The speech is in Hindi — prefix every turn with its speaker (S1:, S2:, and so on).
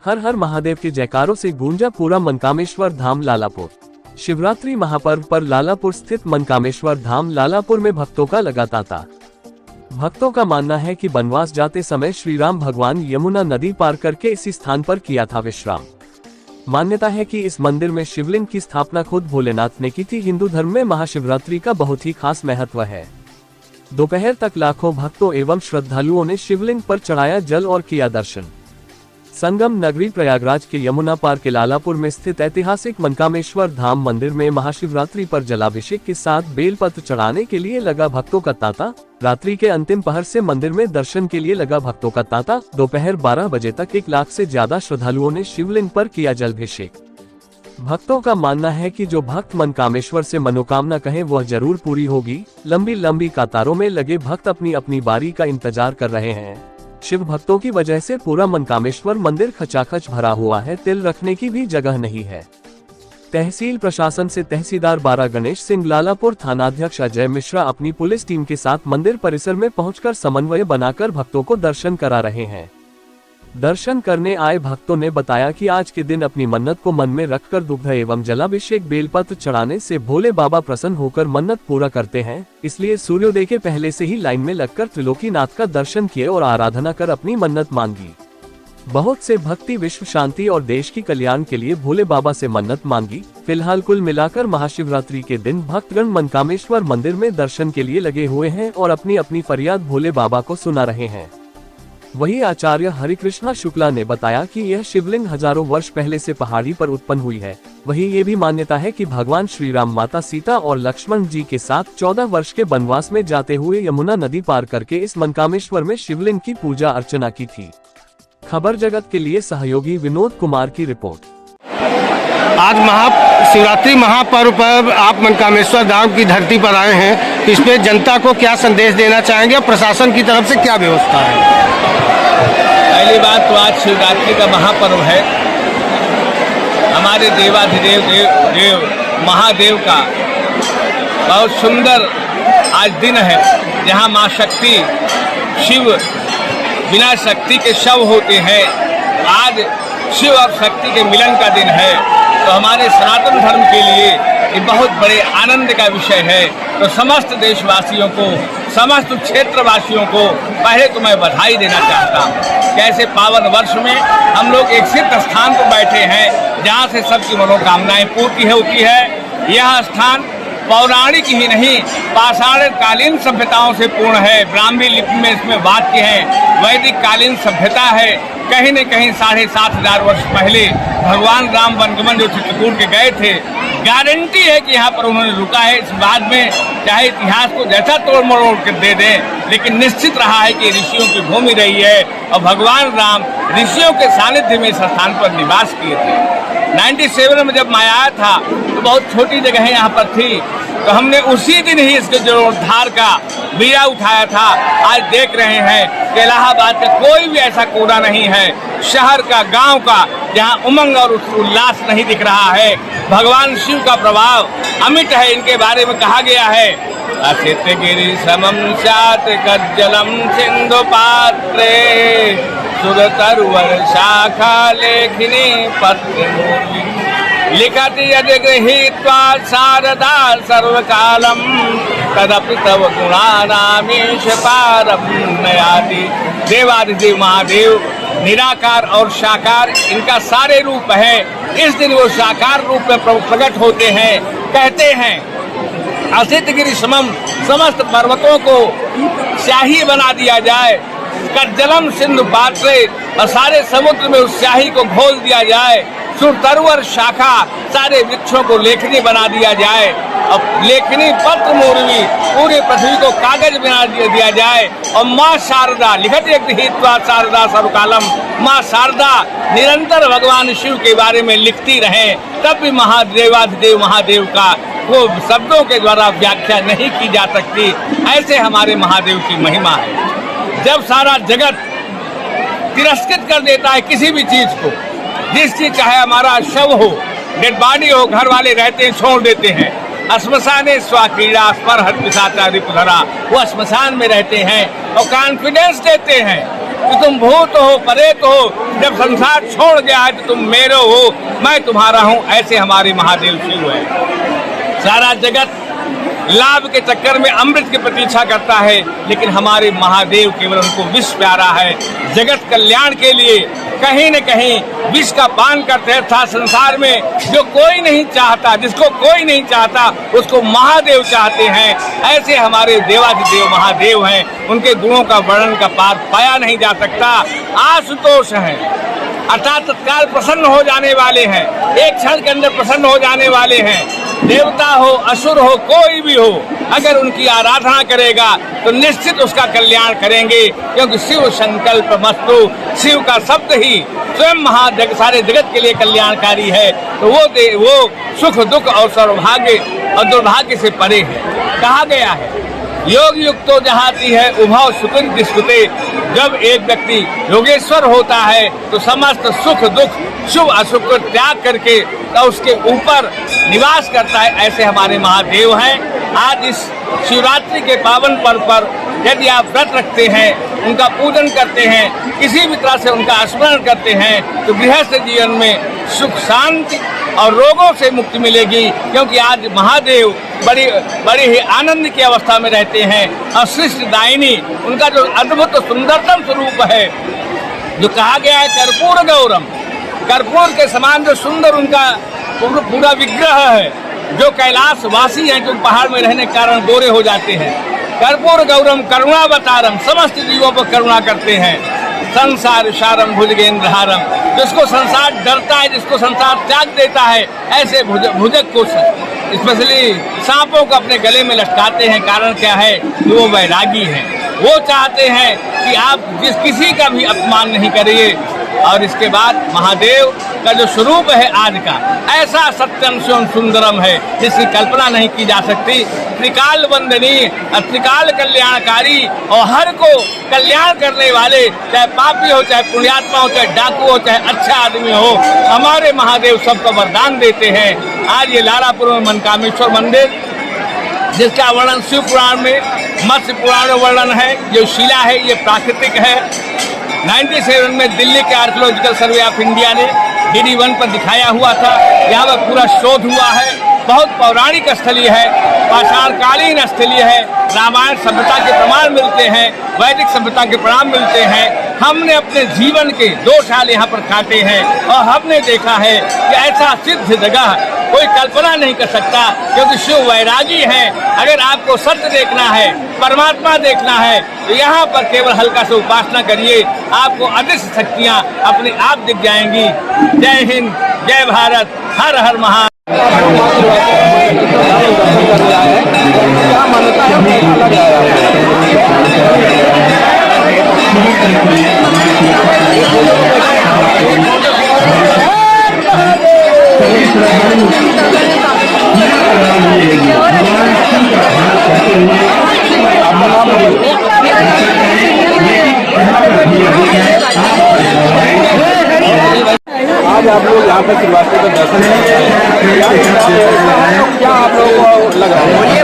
S1: हर हर महादेव के जयकारों से गूंजा पूरा मनकामेश्वर धाम लालापुर। शिवरात्रि महापर्व पर लालापुर स्थित मनकामेश्वर धाम लालापुर में भक्तों का लगा तांता। भक्तों का मानना है कि वनवास जाते समय श्री राम भगवान यमुना नदी पार करके इसी स्थान पर किया था विश्राम। मान्यता है कि इस मंदिर में शिवलिंग की स्थापना खुद भोलेनाथ ने की थी। हिंदू धर्म में महाशिवरात्रि का बहुत ही खास महत्व है। दोपहर तक लाखों भक्तों एवं श्रद्धालुओं ने शिवलिंग पर चढ़ाया जल और किया दर्शन। संगम नगरी प्रयागराज के यमुना पार के लालापुर में स्थित ऐतिहासिक मनकामेश्वर धाम मंदिर में महाशिवरात्रि पर जलाभिषेक के साथ बेलपत्र चढ़ाने के लिए लगा भक्तों का तांता। रात्रि के अंतिम पहर से मंदिर में दर्शन के लिए लगा भक्तों का तांता। दोपहर 12 बजे तक 1 लाख से ज्यादा श्रद्धालुओं ने शिवलिंग पर किया जलाभिषेक। भक्तों का मानना है कि जो भक्त मनकामेश्वर से मनोकामना कहें वह जरूर पूरी होगी। लंबी लंबी कतारों में लगे भक्त अपनी अपनी बारी का इंतजार कर रहे हैं। शिव भक्तों की वजह से पूरा मनकामेश्वर मंदिर खचाखच भरा हुआ है। तिल रखने की भी जगह नहीं है। तहसील प्रशासन से तहसीलदार बारा गणेश सिंह, लालापुर थानाध्यक्ष अजय मिश्रा अपनी पुलिस टीम के साथ मंदिर परिसर में पहुंचकर समन्वय बनाकर भक्तों को दर्शन करा रहे हैं। दर्शन करने आए भक्तों ने बताया कि आज के दिन अपनी मन्नत को मन में रखकर दुग्ध एवं जलाभिषेक बेलपत्र चढ़ाने से भोले बाबा प्रसन्न होकर मन्नत पूरा करते हैं। इसलिए सूर्योदय के पहले से ही लाइन में लगकर त्रिलोकीनाथ का दर्शन किए और आराधना कर अपनी मन्नत मांगी। बहुत से भक्ति विश्व शांति और देश की कल्याण के लिए भोले बाबा से मन्नत मांगी। फिलहाल कुल मिलाकर महाशिवरात्रि के दिन भक्तगण मनकामेश्वर मंदिर में दर्शन के लिए लगे हुए हैं और अपनी अपनी फरियाद भोले बाबा को सुना रहे हैं। वहीं आचार्य हरिकृष्णा शुक्ला ने बताया कि यह शिवलिंग हजारों वर्ष पहले से पहाड़ी पर उत्पन्न हुई है। वहीं ये भी मान्यता है कि भगवान श्री राम माता सीता और लक्ष्मण जी के साथ 14 वर्ष के वनवास में जाते हुए यमुना नदी पार करके इस मनकामेश्वर में शिवलिंग की पूजा अर्चना की थी। खबर जगत के लिए सहयोगी विनोद कुमार की रिपोर्ट।
S2: आज महाशिवरात्रि महापर्व पर आप मनकामेश्वर धाम की धरती पर आए हैं, इसमें जनता को क्या संदेश देना चाहेंगे और प्रशासन की तरफ से क्या व्यवस्था है?
S3: पहली बात तो आज शिवरात्रि का महापर्व है। हमारे देवाधिदेव देव महादेव का बहुत सुंदर आज दिन है, जहां मां शक्ति शिव बिना शक्ति के शव होते हैं। आज शिव और शक्ति के मिलन का दिन है, तो हमारे सनातन धर्म के लिए ये बहुत बड़े आनंद का विषय है। तो समस्त देशवासियों को, समस्त क्षेत्रवासियों को पहले तो मैं बधाई देना चाहता हूँ। कैसे पावन वर्ष में हम लोग एक सिद्ध स्थान पर बैठे हैं, जहाँ से सबकी मनोकामनाएं पूर्ति होती है। यह स्थान पौराणिक ही नहीं, पाषाण कालीन सभ्यताओं से पूर्ण है। ब्राह्मी लिपि में इसमें वाक्य है, वैदिक कालीन सभ्यता है। कहीं न कहीं 7500 वर्ष पहले भगवान राम वनगमन जो चित्रकूट के गए थे, गारंटी है कि यहाँ पर उन्होंने रुका है। इस बात में चाहे इतिहास को जैसा तोड़ मरोड़ कर दे दें, लेकिन निश्चित रहा है कि ऋषियों की भूमि रही है और भगवान राम ऋषियों के सानिध्य में इस स्थान पर निवास किए थे। 97 में जब मैं आया था तो बहुत छोटी जगह यहाँ पर थी, तो हमने उसी दिन ही इसके जीर्णोद्धार का बीड़ा उठाया था। आज देख रहे हैं कि इलाहाबाद का कोई भी ऐसा कूड़ा नहीं है, शहर का, गांव का, जहां उमंग और उल्लास नहीं दिख रहा है। भगवान शिव का प्रभाव अमिट है। इनके बारे में कहा गया है, असित गिरि समम स्यात् कज्जलम सिंधु पात्रे सुरतरुवर शाखा लेखिनी पत्र लिखति यदि गृहीत्वा शारदा सर्वकालम तदपि तव गुणानामीश पारम नयाति। देवादिदेव महादेव निराकार और साकार इनका सारे रूप है। इस दिन वो साकार रूप में प्रकट होते हैं। कहते हैं असित गिरि समम, समस्त पर्वतों को स्याही बना दिया जाए। कज्जलम सिंधु पात्रे, और सारे समुद्र में उस स्याही को घोल दिया जाए। सुरतरुवर शाखा, सारे वृक्षों को लेखनी बना दिया जाए। और लेखनी पत्र मूर्वी, पूरी पृथ्वी को कागज बना दिया जाए। और माँ शारदा लिखत गृहीत्वा शारदा सर्वकालम, माँ शारदा निरंतर भगवान शिव के बारे में लिखती रहे, तब भी महादेवाधिदेव महादेव का वो शब्दों के द्वारा व्याख्या नहीं की जा सकती। ऐसे हमारे महादेव की महिमा है। जब सारा जगत तिरस्कृत कर देता है किसी भी चीज को, जिस चीज चाहे हमारा शव हो, डेड बॉडी हो, घर वाले रहते हैं छोड़ देते हैं। श्मशाने स्वाक्रीड़ा स्मरहत पिशाचा रिपुधरा, वो श्मशान में रहते हैं और कॉन्फिडेंस देते हैं कि तुम भूत हो, प्रेत हो, जब संसार छोड़ गया है तो तुम मेरे हो, मैं तुम्हारा हूँ। ऐसे हमारे महादेव शिव है। सारा जगत लाभ के चक्कर में अमृत की प्रतीक्षा करता है, लेकिन हमारे महादेव केवल उनको विष प्यारा है। जगत कल्याण के लिए कहीं न कहीं विष का पान करते था संसार में। जो कोई नहीं चाहता, जिसको कोई नहीं चाहता, उसको महादेव चाहते हैं। ऐसे हमारे देवाधिदेव महादेव हैं। उनके गुणों का वर्णन का पार पाया नहीं जा सकता। आशुतोष हैं, अर्थात तत्काल प्रसन्न हो जाने वाले हैं, एक क्षण के अंदर प्रसन्न हो जाने वाले हैं। देवता हो, असुर हो, कोई भी हो, अगर उनकी आराधना करेगा तो निश्चित उसका कल्याण करेंगे, क्योंकि शिव संकल्प मस्तु, शिव का शब्द ही स्वयं सारे जगत के लिए कल्याणकारी है। तो वो सुख दुख और सौभाग्य और दुर्भाग्य से परे है। कहा गया है योग युक्तो जहाती है उभव सुकृत दिष्कुते। जब एक व्यक्ति योगेश्वर होता है तो समस्त सुख दुख शुभ अशुभ को त्याग करके तो उसके ऊपर निवास करता है। ऐसे हमारे महादेव हैं। आज इस शिवरात्रि के पावन पर्व पर यदि आप व्रत रखते हैं, उनका पूजन करते हैं, किसी भी तरह से उनका स्मरण करते हैं, तो गृहस्थ जीवन में सुख शांति और रोगों से मुक्ति मिलेगी। क्योंकि आज महादेव बड़ी ही आनंद की अवस्था में रहते हैं। और सृष्टि दायिनी उनका जो अद्भुत सुंदरतम स्वरूप है, जो कहा गया है कर्पूर गौरम, कर्पूर के समान जो सुंदर उनका पूरा विग्रह है। जो कैलाश वासी हैं, जो पहाड़ में रहने के कारण गोरे हो जाते हैं। कर्पूर गौरम करुणावतारम, समस्त जीवों पर करुणा करते हैं। संसार सारम भुजगेंद्रहारम, जिसको संसार डरता है, जिसको संसार त्याग देता है, ऐसे भुजग को स्पेशली सांपों को अपने गले में लटकाते हैं। कारण क्या है कि वो वैरागी हैं। वो चाहते हैं कि आप किसी का भी अपमान नहीं करिए। और इसके बाद महादेव का जो स्वरूप है आज का, ऐसा सत्यम शिवम सुंदरम है जिसकी कल्पना नहीं की जा सकती। त्रिकाल वंदनीय, त्रिकाल कल्याणकारी और हर को कल्याण करने वाले, चाहे पापी हो, चाहे पुण्यात्मा हो, चाहे डाकू हो, चाहे अच्छा आदमी हो, हमारे महादेव सबको वरदान देते हैं। आज ये लालापुर में मनकामेश्वर मंदिर, जिसका वर्णन शिव पुराण में, मत्स्य पुराण में वर्णन है। जो शिला है ये प्राकृतिक है। 97 में दिल्ली के आर्कियोलॉजिकल सर्वे ऑफ इंडिया ने DD1 पर दिखाया हुआ था। यहाँ पर पूरा शोध हुआ है। बहुत पौराणिक स्थलीय है, पाषाणकालीन स्थलीय है। रामायण सभ्यता के प्रमाण मिलते हैं, वैदिक सभ्यता के प्रमाण मिलते हैं। हमने अपने जीवन के 2 साल यहाँ पर काटे हैं और हमने देखा है कि ऐसा सिद्ध जगह कोई कल्पना नहीं कर सकता, क्योंकि शिव वैरागी हैं। अगर आपको सत्य देखना है, परमात्मा देखना है, तो यहाँ पर केवल हल्का से उपासना करिए, आपको अदृश्य शक्तियाँ अपने आप दिख जाएंगी। जय हिंद, जय भारत, हर हर महादेव।
S4: आज आप लोग यहाँ पर शिवरात्रि का दर्शन क्या आप लोगों को लग रहा है?